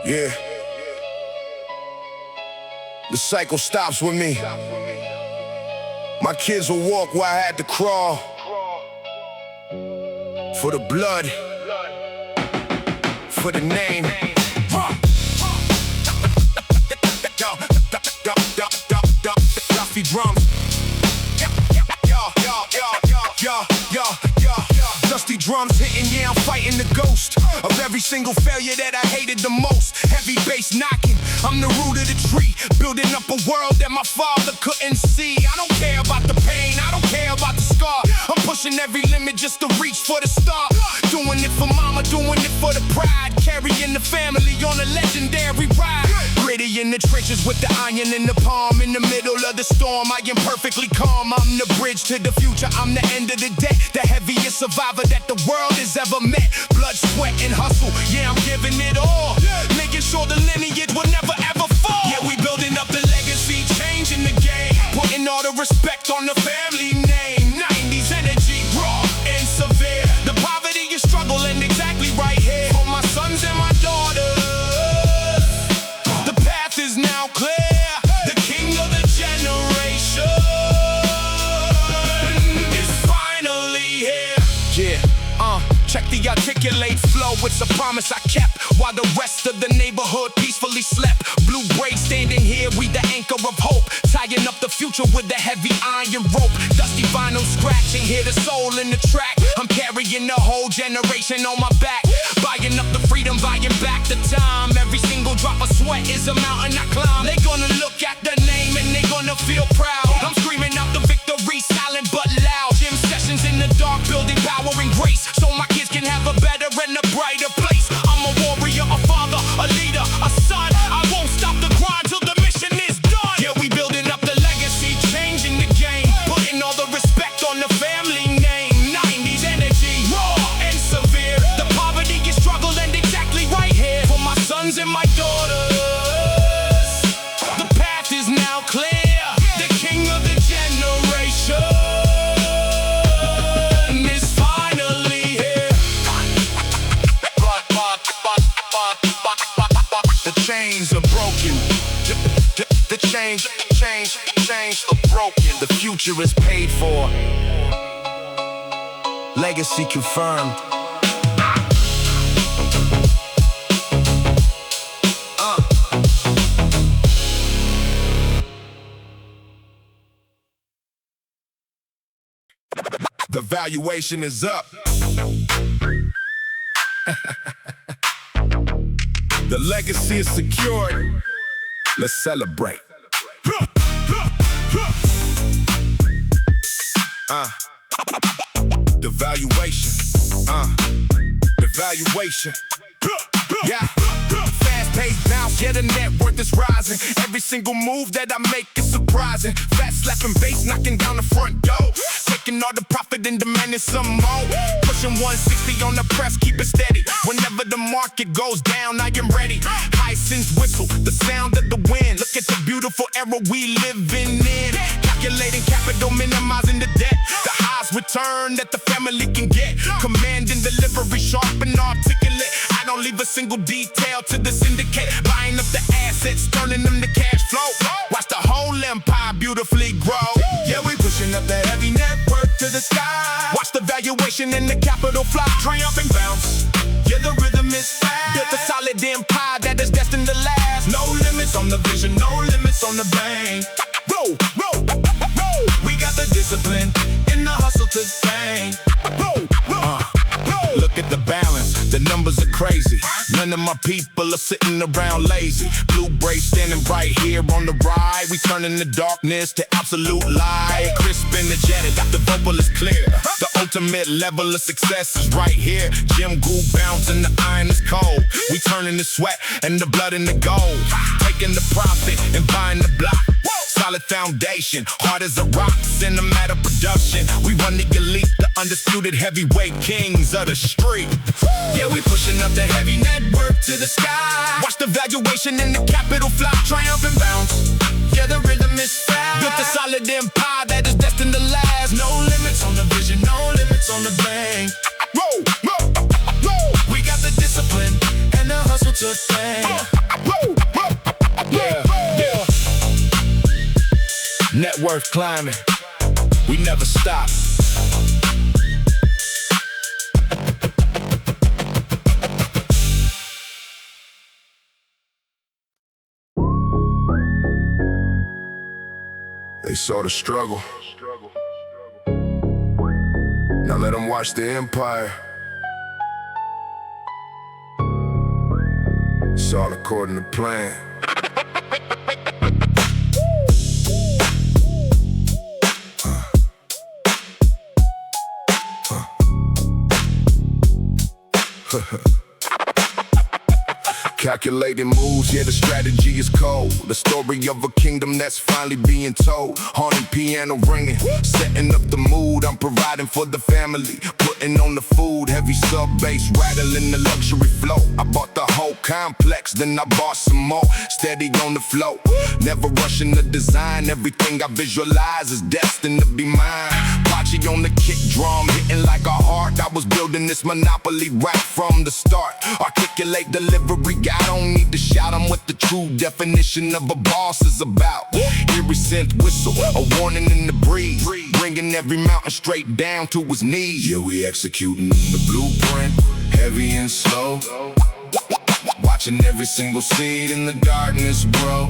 Yeah. The cycle stops with me. My kids will walk where I had to crawl. For the blood, for the name. Duffy drums. Dusty drums hitting, yeah, I'm fighting the ghost of every single failure that I hated the most. Heavy bass knocking, I'm the root of the tree, building up a world that my father couldn't see. I don't care about the pain, I don't care about the scar. I'm pushing every limit just to reach for the star. Doing it for mama, doing it for the pride. Carrying the family on a legendary ride. Gritty in the trenches with the iron in the palm. In the middle of the storm, I am perfectly calm. I'm the bridge to the future, I'm the end of the day. The heaviest survivor that the world has ever met. Blood, sweat, and hustle, yeah, I'm giving it all. Making sure the lineage will never ever fall. Yeah, we building up the legacy, changing the game. Putting all the respect on the family name. 90s energy, raw and severe. The poverty and struggle and exactly right here. For my sons and my daughters, the path is now clear. The king of the generation is finally here. Yeah, check the articulate flow, it's a promise I kept. While the rest of the neighborhood peacefully slept. Blue braids standing here, we the anchor of hope. Tying up the future with a heavy iron rope. Dusty vinyl scratching, hear the soul in the track. I'm carrying the whole generation on my back. Buying up the freedom, buying back the time. Every single drop of sweat is a mountain I climb. They gonna look at the name and they gonna feel proud. I'm screaming out the victory, silent but loud. Gym sessions in the dark, building power and grace. So my kids can have a better and a brighter place. I'm a warrior, a father, a leader, a son. I won't stop the grind till the mission is done. Yeah, we building up the legacy, changing the game. Putting all the respect on the family name. 90s energy, raw and severe. The poverty and struggle and exactly right here. For my sons and my daughters, the path is now clear. The king of the generation is finally here. The chains are broken. The chains are broken. The future is paid for. Legacy confirmed. The valuation is up. The legacy is secured. Let's celebrate. The valuation. The valuation. Yeah. Fast-paced bounce, yeah, the net worth is rising. Every single move that I make is surprising. Fat slapping bass, knocking down the front door. Taking all the profit and demanding some more. Pushing 160 on the press, keep it steady. Whenever the market goes down, I am ready. Hyacinth whistle, the sound of the wind. Look at the beautiful era we living in. Calculating capital, minimizing the debt. The highs return that the family can get. Commanding delivery, sharp and articulate. I don't leave a single detail to the syndicate. Buying up the assets, turning them to cash flow. Watch the whole empire beautifully grow. Yeah, we pushing up the heavy network to the sky. Watch the valuation in the capital fly. Triumphing bounce. Yeah, the rhythm is fast. Built a solid empire that is destined to last. No limits on the vision, no limits on the bang. Roll, roll, roll. We got the discipline in the hustle to fame. Roll, roll, roll. Look at the balance, the numbers are crazy. None of my people are sitting around lazy. Blue braids standing right here on the ride. We turning the darkness to absolute light. Crisp, energetic, the vocal is clear. The ultimate level of success is right here. Gym groove bouncing, the iron is cold. We turning the sweat and the blood into gold. Taking the profit and buying the block. Solid foundation, hard as a rock, cinematic production. We run the elite, the undisputed heavyweight kings of the street. Yeah, we pushing up the heavy network to the sky. Watch the valuation in the capital fly, triumph and bounce. Yeah, the rhythm is fast. Built a solid empire that is destined to last. No limits on the vision, no limits on the bang. Roll, roll, roll. We got the discipline and the hustle to fame. Yeah, yeah. Net worth climbing, we never stop. They saw the struggle. Now let them watch the empire. It's all according to plan. Calculating moves, yeah, the strategy is cold. The story of a kingdom that's finally being told. Haunting piano ringing, setting up the mood. I'm providing for the family, putting on the food. Heavy sub-bass rattling the luxury flow. I bought the whole complex, then I bought some more. Steady on the flow, never rushing the design. Everything I visualize is destined to be mine. Pachi on the kick drum, hitting like a heart. I was building this monopoly right from the start. Articulate delivery, I don't need to shout, I'm what the true definition of a boss is about. Eerie synth whistle, a warning in the breeze, bringing every mountain straight down to his knees. Yeah, we executing the blueprint, heavy and slow. Watching every single seed in the darkness grow.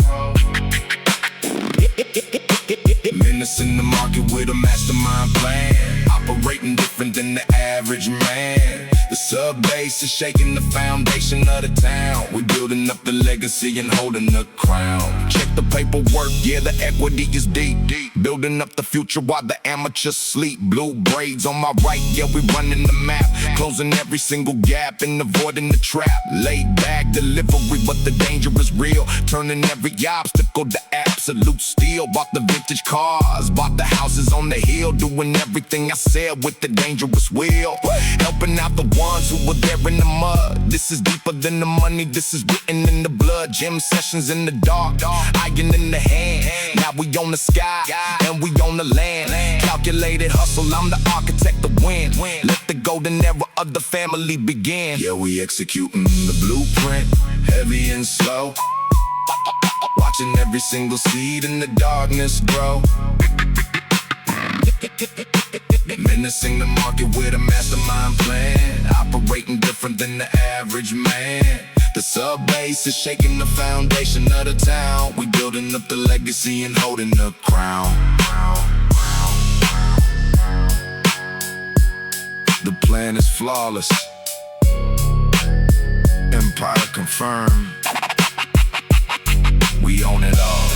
Menacing the market with a mastermind plan, operating different than the average man. The sub-bass is shaking the foundation of the town. We're building up the legacy and holding the crown. Check the paperwork, yeah, the equity is deep. Building up the future while the amateurs sleep. Blue braids on my right, yeah, we running the map. Closing every single gap and avoiding the trap. Laid back delivery, but the danger is real. Turning every obstacle to absolute steel. Bought the vintage cars, bought the houses on the hill. Doing everything I said with the dangerous wheel. Helping out the ones who were there in the mud. This is deeper than the money, this is written in the blood. Gym sessions in the dark, iron in the hand. Now we on the sky, and we on the land. Calculated hustle, I'm the architect of win. Let the golden era of the family begin. Yeah, we executing the blueprint, heavy and slow. Watching every single seed in the darkness grow. Menacing the market with a mastermind plan, operating different than the average man. The sub-bass is shaking the foundation of the town. We building up the legacy and holding the crown. The plan is flawless, empire confirmed. We own it all.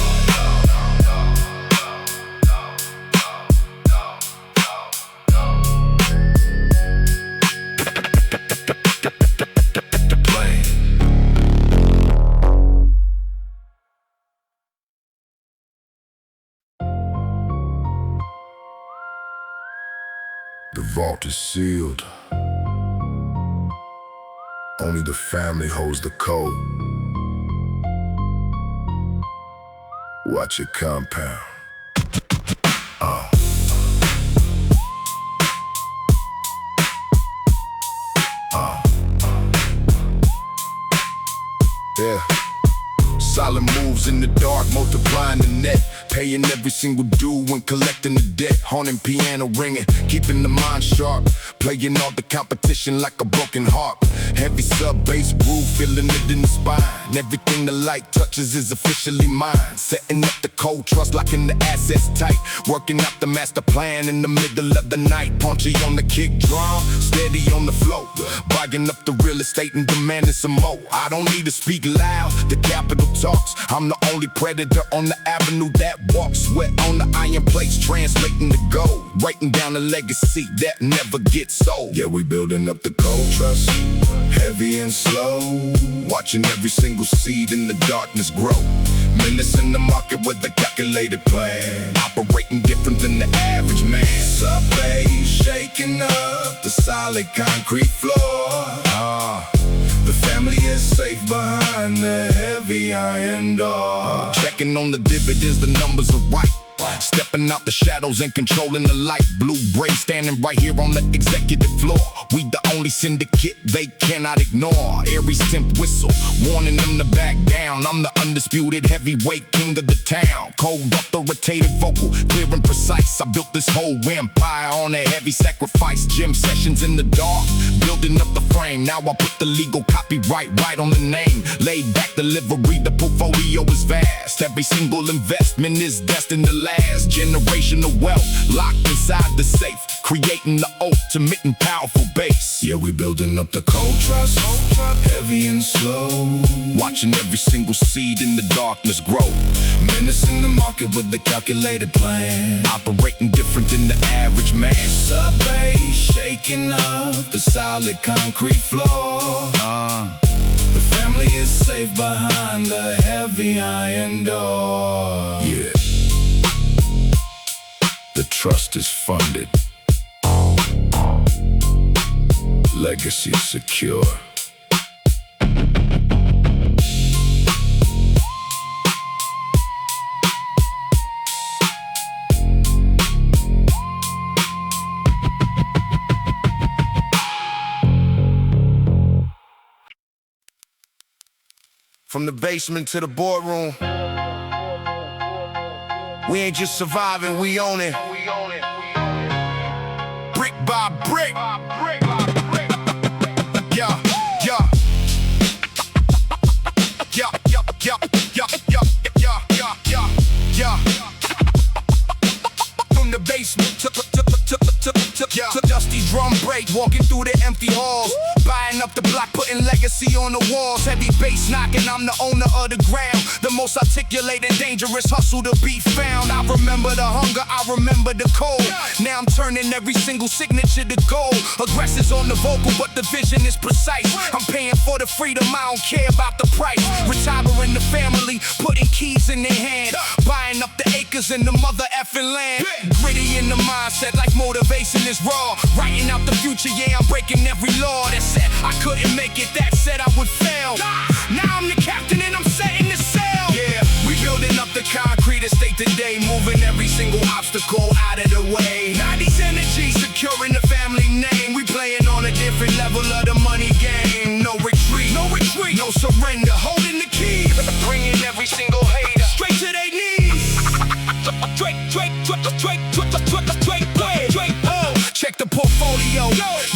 The vault is sealed. Only the family holds the code. Watch it compound. Yeah. Solid moves in the dark, multiplying the net. Paying every single due and collecting the debt. Haunting piano ringing, keeping the mind sharp. Playing all the competition like a broken harp. Heavy sub-bass groove, feeling it in the spine. Everything the light touches is officially mine. Setting up the cold trust, locking the assets tight. Working out the master plan in the middle of the night. Punchy on the kick drum, steady on the flow. Buying up the real estate and demanding some more. I don't need to speak loud, the capital talks. I'm the only predator on the avenue that walks. Sweat on the iron plates, translating the gold. Writing down a legacy that never gets old. Yeah, we building up the cold trust, heavy and slow. Watching every single seed in the darkness grow. Menacing the market with a calculated plan. Operating different than the average man. Sub-bass shaking up the solid concrete floor. The family is safe behind the heavy iron door. Checking on the dividends, the numbers are right. Stepping out the shadows and controlling the light. Blue Gray standing right here on the executive floor. We the only syndicate they cannot ignore. Aries temp whistle, warning them to back down. I'm the undisputed heavyweight king of the town. Cold, authoritative, vocal, clear and precise. I built this whole empire on a heavy sacrifice. Gym sessions in the dark, building up the frame. Now I put the legal copyright right on the name. Laid back delivery, the portfolio is vast. Every single investment is destined to last. Generational wealth locked inside the safe, creating the ultimate and powerful base. Yeah, we building up the cold trust, heavy and slow. Watching every single seed in the darkness grow. Menacing the market with the calculated plan. Operating different than the average man. Subway shaking up the solid concrete floor. The family is safe behind the heavy iron door. Yeah, the trust is funded. Legacy secure. From the basement to the boardroom, we ain't just surviving, we own it. Brick by brick. Yeah, yeah. Yeah, yeah, yeah, yeah, yeah, yeah, yeah, yeah, yeah. From the basement to dusty drum break, walking through the empty halls. Buying up the block, putting legacy on the walls. Heavy bass knocking, I'm the owner of the ground. The most articulated, dangerous hustle to be found. I remember the hunger, I remember the cold. Now I'm turning every single signature to gold. Aggressors on the vocal, but the vision is precise. I'm paying for the freedom, I don't care about the price. Retiring the family, putting keys in their hand. Buying up the acres in the mother effing land. Gritty in the mindset, like motivation is raw. Writing out the future, yeah, I'm breaking every law that said I couldn't make it, that said I would fail. Now I'm the captain and I'm setting the sail. Yeah, we building up the concrete estate today, moving every single obstacle out of the way. 90s energy, securing the family name. We playing on a different level of the money game. No retreat, no surrender, holding the key. Bringing every single hater straight to their knees. Check the portfolio,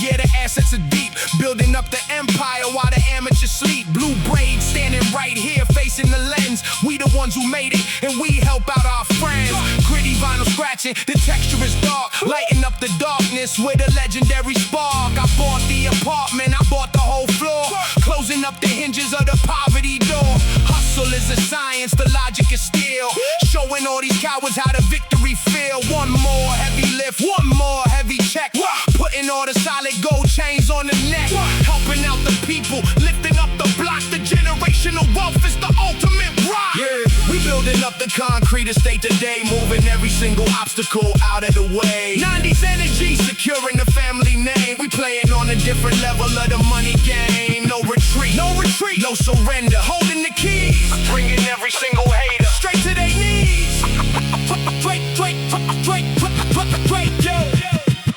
yeah, the assets are deep. Building up the empire while the amateurs sleep. Blue braids standing right here facing the lens. We the ones who made it and we help out our friends. Gritty vinyl scratching, the texture is dark. Lighting up the darkness with a legendary spark. I bought the apartment, I bought the whole floor. Closing up the hinges of the poverty door. Hustle is a science, the logic is steel. Showing all these cowards how the victory feel. One more heavy lift, one more heavy check. Putting all the solid gold chains on the neck. Helping out the people, lifting up the block. The generational wealth is the ultimate rock. Yeah, we building up the concrete estate today, moving every single obstacle out of the way. 90s energy, securing the family name. We playing on a different level of the money game. No retreat, no surrender, holding the keys. Bringing every single hater straight to their knees.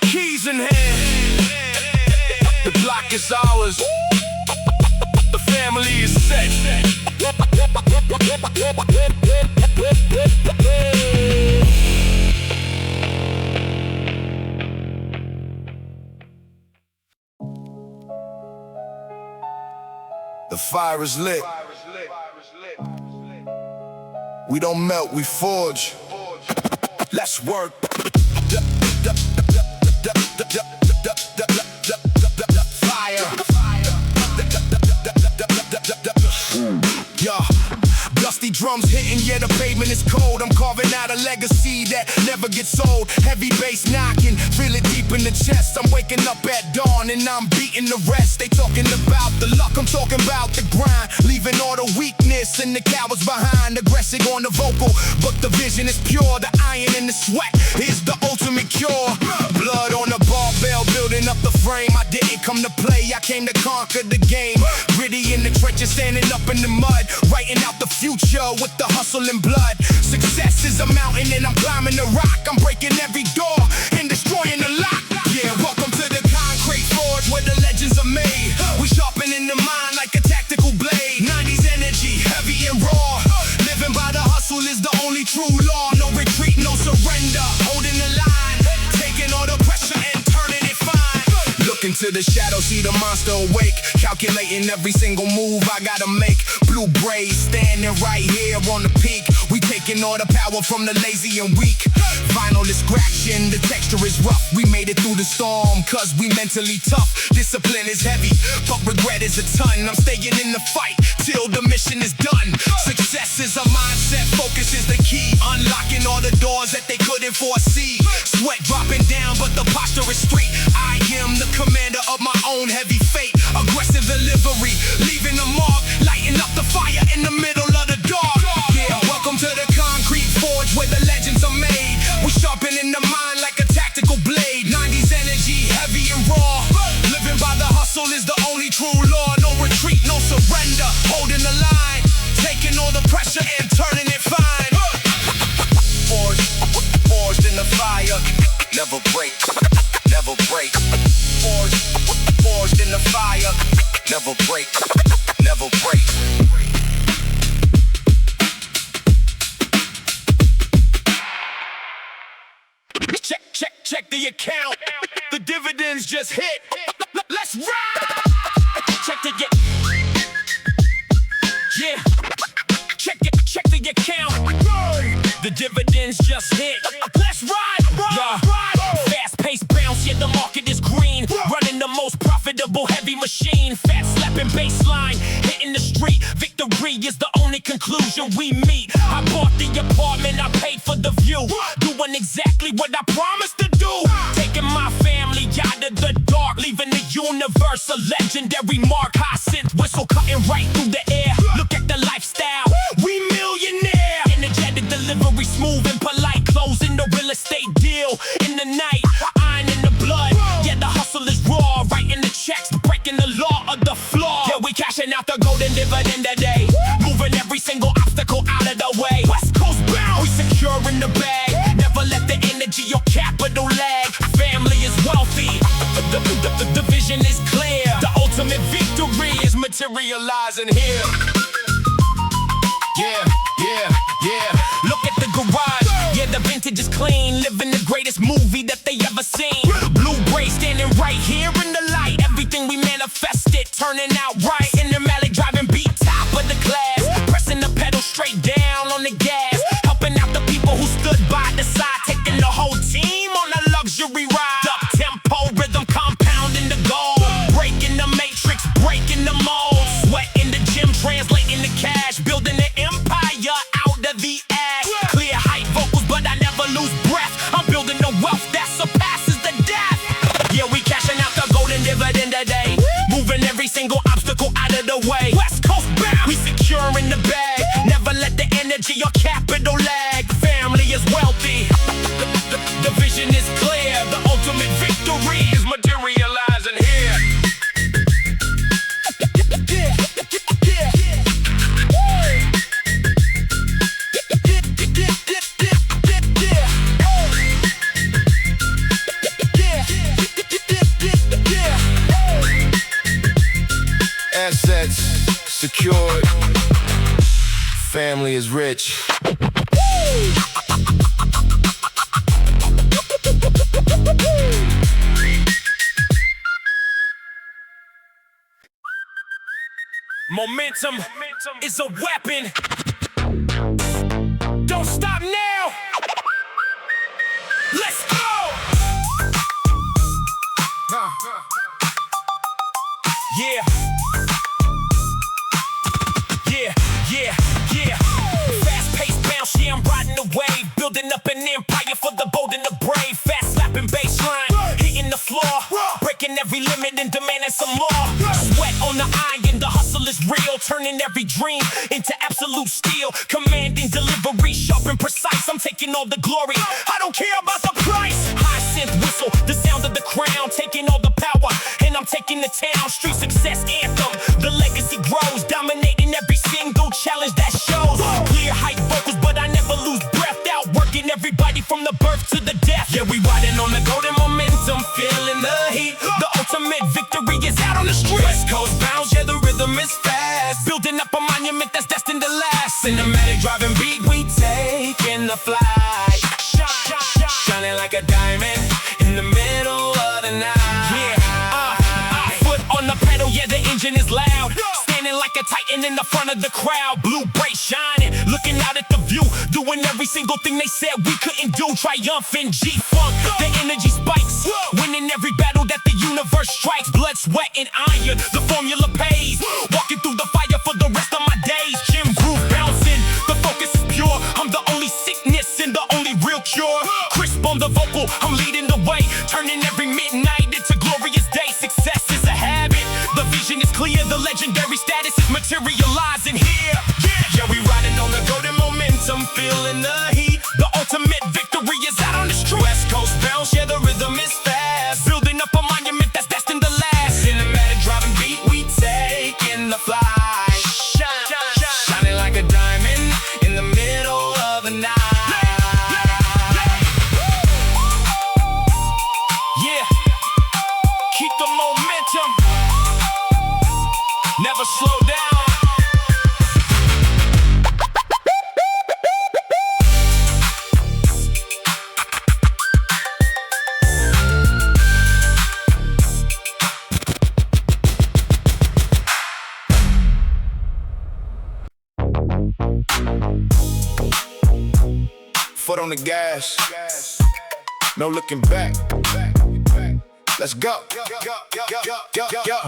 Keys in hand, the block is ours. The family is set. The fire is lit. We don't melt, we forge. Let's work. Fire. Yeah. Dusty drums hitting, yeah, the pavement is cold. I'm carving out a legacy that never gets old. Heavy bass knocking, feel it deep in the chest. I'm waking up at dawn and I'm beating the rest. They talking about the luck, I'm talking about the grind. Leaving all the weakness and the cowards behind. Aggressive on the vocal, but the vision is pure. The iron and the sweat is the ultimate cure. Blood on the barbell, building up the frame. I didn't come to play, I came to conquer the game. Gritty in the trenches, standing up in the mud, writing out the future with the hustle and blood. Success is a mountain and I'm climbing the rock. I'm breaking every door and destroying the lock. Yeah, welcome to the concrete forge where the legends are made. We sharpening the mind like a tactical blade. 90s energy, heavy and raw. Living by the hustle is the only true law. No retreat, no surrender, holding the line, taking all the pressure and turning it fine. Look into the shadow, see the monster awake, calculating every single move I gotta make. Blue braids standing right here on the peak. We taking all the power from the lazy and weak. Vinyl is scratching, the texture is rough. We made it through the storm, cause we mentally tough. Discipline is heavy, but regret is a ton. I'm staying in the fight till the mission is done. Success is a mindset, focus is the key. Unlocking all the doors that they couldn't foresee. Sweat dropping down, but the posture is straight. I am the commander of my own heavy fate. Aggressive delivery, leaving a mark, lighting up the fire in the middle of the dark. Yeah, welcome to the concrete forge where the legends are made. We sharpening the mind like a tactical blade. 90s energy, heavy and raw. Living by the hustle is the only true law. No retreat, no surrender, holding the line, taking all the pressure and turning it fine. Forged in the fire, never break, never break. Forged in the fire, never break, never break. Check the account. The dividends just hit. Let's ride. Check the yeah. Check the account. The dividends just hit. Let's ride. Fast-paced bounce, yeah, the market is green. Running the most profitable heavy machine. Fat slapping baseline, hitting the street. Victory is the only conclusion we meet. I bought the apartment, I paid for the view. Doing exactly what I promised to do. Taking my family out of the dark, leaving the universe a legendary mark. High synth whistle cutting right through the air. Look at the lifestyle, we millionaire. Energetic delivery, smooth and polite. Closing the real estate deal in the night. Iron in the blood, yeah, the hustle is raw. Writing the checks, breaking the law of the floor. Yeah, we cashing out the golden dividend today. Moving every single obstacle out of the way. West Coast bound, we secure in the bag. Never let the energy or capital lag. Family is wealthy, the vision is clear. The ultimate victory is materializing here. Yeah. Look at the garage, yeah, the vintage is clean. Living the greatest movie that they ever seen. Blue Bray standing right here in the light. Everything we manifested turning out right. In the Malik driving beat, top of the class. Pressing the pedal straight down on the gas. Helping out the people who stood by the side. Taking the whole team on a luxury ride. Up tempo, rhythm compounding the goal. Breaking the matrix, breaking the mold. Sweat in the gym, translating the cash. Building an empire out of the ash. Clear height vocals, but I never lose breath. I'm building the wealth that surpasses the death. Yeah, we cashing out the golden dividend today. Moving every single obstacle out of the way. West Coast bound, we securing the bag. Never let the energy or capital lag. Family is wealthy, the vision is clear. The ultimate victory is materializing here. Assets secured, family is rich. Momentum is a weapon. Don't stop now. Let's go. Yeah. Fast-paced bounce, yeah, I'm riding the wave. Building up an empire for the bold and the brave. Fast slapping baseline, hitting the floor. Breaking every limit and demanding some more. Sweat on the iron, the hustle is real. Turning every dream into absolute steel. Commanding delivery, sharp and precise. I'm taking all the glory, I don't care about the price. High synth whistle, the sound of the crown. Taking all the power, and I'm taking the town. Street success anthem, the legacy grows, dominating every single challenge that shows. Clear hype vocals, but I never lose breath. Outworking everybody from the birth to the death. Yeah, we riding on the golden momentum, feeling the heat. The ultimate victory is out on the street. West Coast bounce, yeah, the rhythm is fast. Building up a monument that's destined to last. Cinematic driving beat, we taking the flight. Shining like a diamond in the middle of the night. Yeah, foot on the pedal, yeah, the engine is loud. Standing like a titan in the front of the crowd. Blue brakes shining, looking out at the view. Doing every single thing they said we couldn't do. Triumphant G-Funk, the energy spikes. Winning every battle that the universe strikes. Blood, sweat, and iron, the formula pays. Walking through the fire for the rest of my days. Gym groove bouncing, the focus is pure. I'm the only sickness and the only real cure. Crisp on the vocal, I'm leading the way. Turning every midnight into glorious day. Success is a habit, the vision is clear. The legendary status is materializing here. Yeah, we riding on the golden momentum, feeling the heat. The ultimate victory is out on the street. West Coast bounce, yeah, the rhythm is fast. Building up a monument that's destined to last. Cinematic driving beat, we taking the flight. Shining like a diamond in the middle of the night. Yeah, keep the momentum, never slow down. Foot on the gas, no looking back. Let's go.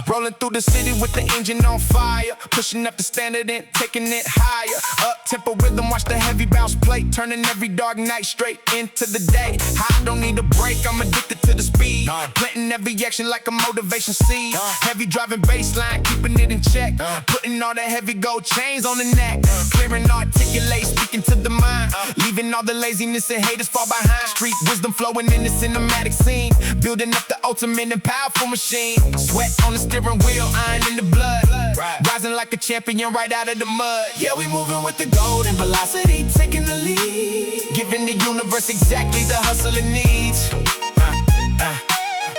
Rolling through the city with the engine on fire. Pushing up the standard and taking it higher. Up tempo rhythm, watch the heavy bounce play. Turning every dark night straight into the day. I don't need a break, I'm addicted to the speed. Planting every action like a motivation seed. Heavy driving baseline, keeping it in check. Putting all the heavy gold chains on the neck. Clearing articulate, speaking to the mind. Leaving all the laziness and haters far behind. Street wisdom flowing in the cinematic scene. Building up the ultimate and powerful machine. Sweat on the steering wheel, iron in the blood. Rising like a champion right out of the mud. Yeah, we moving with the golden velocity, taking the lead. Giving the universe exactly the hustle it needs.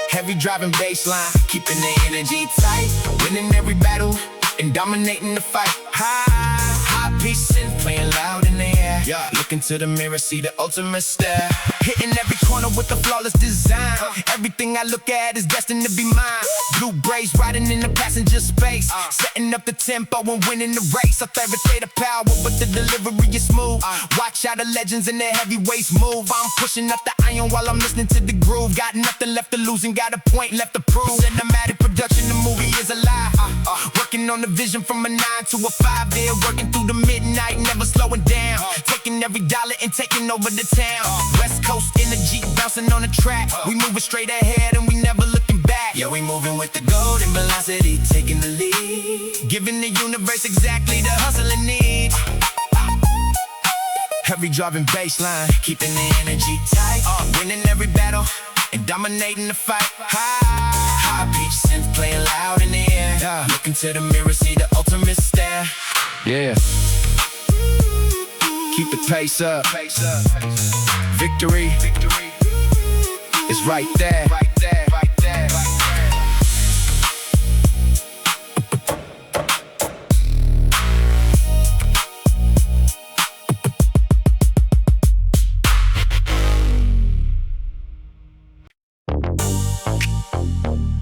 Heavy driving baseline, keeping the energy tight. Winning every battle and dominating the fight. High pitch synth playing loud in the air. Looking to the mirror, see the ultimate stare. Hitting every corner with a flawless design. Everything I look at is destined to be mine. Blue braids riding in the passenger space. Setting up the tempo and winning the race. I fabricate the power, but the delivery is smooth. Watch how the legends and the heavyweights move. I'm pushing up the iron while I'm listening to the groove. Got nothing left to lose and got a point left to prove. Cinematic production, the movie is alive. Working on the vision from a 9 to a 5. They're working through the midnight, never slowing down. Taking every dollar and taking over the town. West Coast energy bouncing on the track. We moving straight ahead and we never looking back. Yeah, we moving with the golden velocity, taking the lead. Giving the universe exactly the hustle it needs. Heavy driving baseline, keeping the energy tight. Winning every battle and dominating the fight. High pitch synth playing loud in the air. Looking to the mirror, see the ultimate stare. Yeah. Keep the pace up. Victory is right there.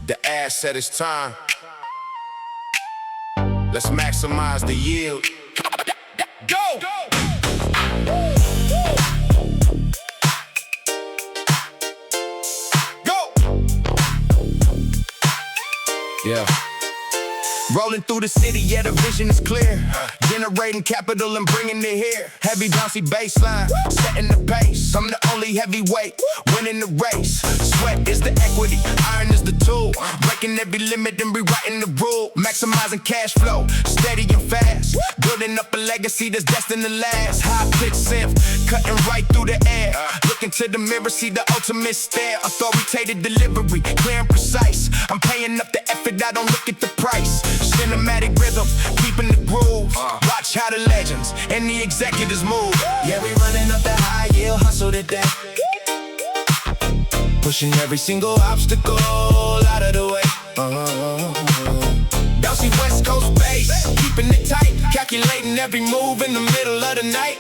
The ad said it's time. Let's maximize the yield. Go! Yeah. Rolling through the city, yeah, the vision is clear. Generating capital and bringing it here. Heavy bouncy baseline, setting the pace. I'm the only heavyweight, winning the race. Sweat is the equity, iron is the tool. Breaking every limit and rewriting the rule. Maximizing cash flow, steady and fast. Building building up a legacy that's destined to last. High-pitched synth, cutting right through the air. Look into the mirror, see the ultimate stare. Authoritative delivery, clear and precise. I'm paying up the effort, I don't look at the price. Cinematic rhythm, keeping the groove. Watch how the legends and the executives move. Yeah, we running up the high yield hustle today. Pushing every single obstacle out of the way. Bouncy West Coast bass, keeping it tight. Calculating every move in the middle of the night.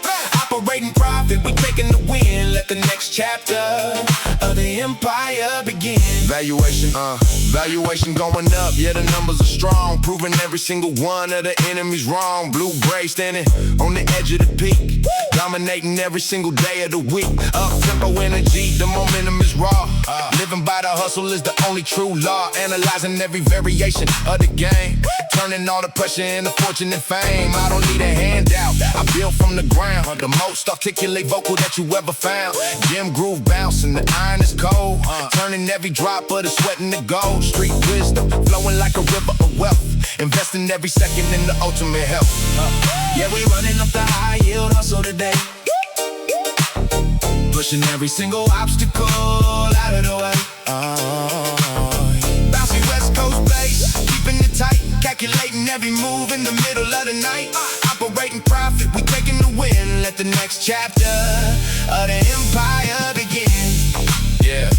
Operating profit, we taking the win. Let the next chapter of the empire begin. Valuation going up, yeah, the numbers are strong. Proving every single one of the enemies wrong. Blue Gray standing on the edge of the peak. Dominating every single day of the week. Up-tempo energy, the momentum is raw. Living by the hustle is the only true law. Analyzing every variation of the game. Turning all the pressure into fortune and fame. I don't need a handout, I build from the ground. The most articulate vocal that you ever found. Gym groove bouncing, the iron is cold. Turning every drop of the sweat into gold. Street wisdom, flowing like a river of wealth. Investing every second in the ultimate health. Yeah, we running up the high yield hustle today. Pushing every single obstacle out of the way. Bouncy West Coast bass, keeping it tight. Calculating every move in the middle of the night. Operating profit, we taking the win. Let the next chapter of the empire begin. Yeah.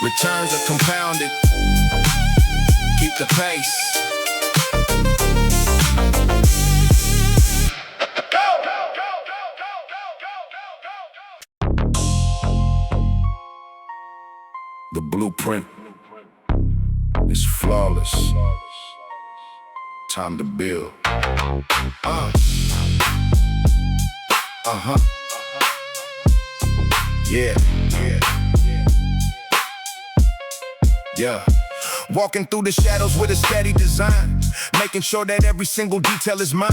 Returns are compounded. Keep the pace. The blueprint is flawless. Time to build. Yeah. Walking through the shadows with a steady design. Making sure that every single detail is mine.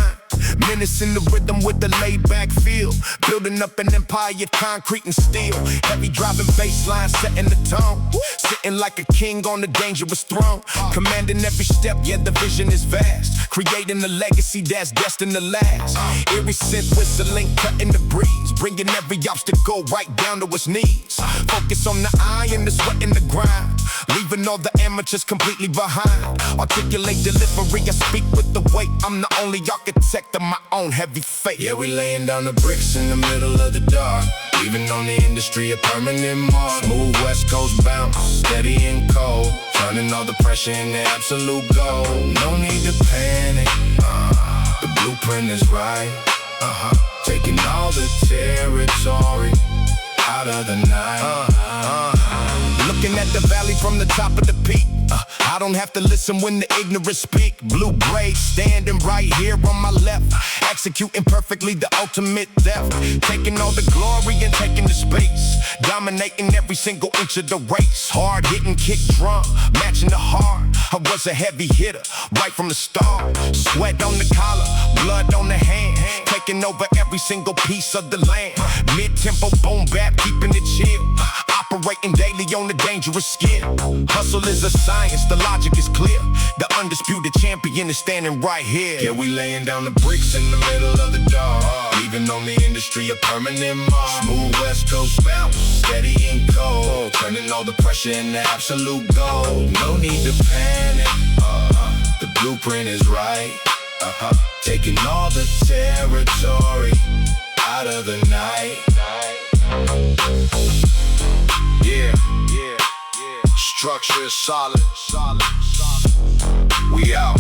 Menacing the rhythm with the laid-back feel. Building up an empire, concrete and steel. Heavy driving bass line, setting the tone. Sitting like a king on a dangerous throne. Commanding every step, yeah, the vision is vast. Creating a legacy that's destined to last. Every synth whistling, cutting the breeze. Bringing every obstacle right down to its knees. Focus on the iron, the sweat and the grind. Leaving all the amateurs completely behind. Articulate delivery, I speak with the weight. I'm the only architect of my own heavy fate. Yeah, we laying down the bricks in the middle of the dark. Leaving on the industry a permanent mark. Smooth West Coast bounce, steady and cold. Turning all the pressure into absolute gold. No need to panic, the blueprint is right. Taking all the territory out of the night. Looking at the valley from the top of the peak. I don't have to listen when the ignorant speak. Blue braids standing right here on my left. Executing perfectly the ultimate depth. Taking all the glory and taking the space. Dominating every single inch of the race. Hard hitting kick drum, matching the heart. I was a heavy hitter right from the start. Sweat on the collar, blood on the hand. Taking over every single piece of the land. Mid-tempo boom bap, keeping it chill. Operating daily on a dangerous skill. Hustle is a science, the logic is clear. The undisputed champion is standing right here. Yeah, we laying down the bricks in the middle of the dark. Leaving on the industry a permanent mark. Smooth West Coast bounce, steady and cold. Turning all the pressure into absolute gold. No need to panic, the blueprint is right. Taking all the territory out of the night. Yeah. Structure is solid. We out.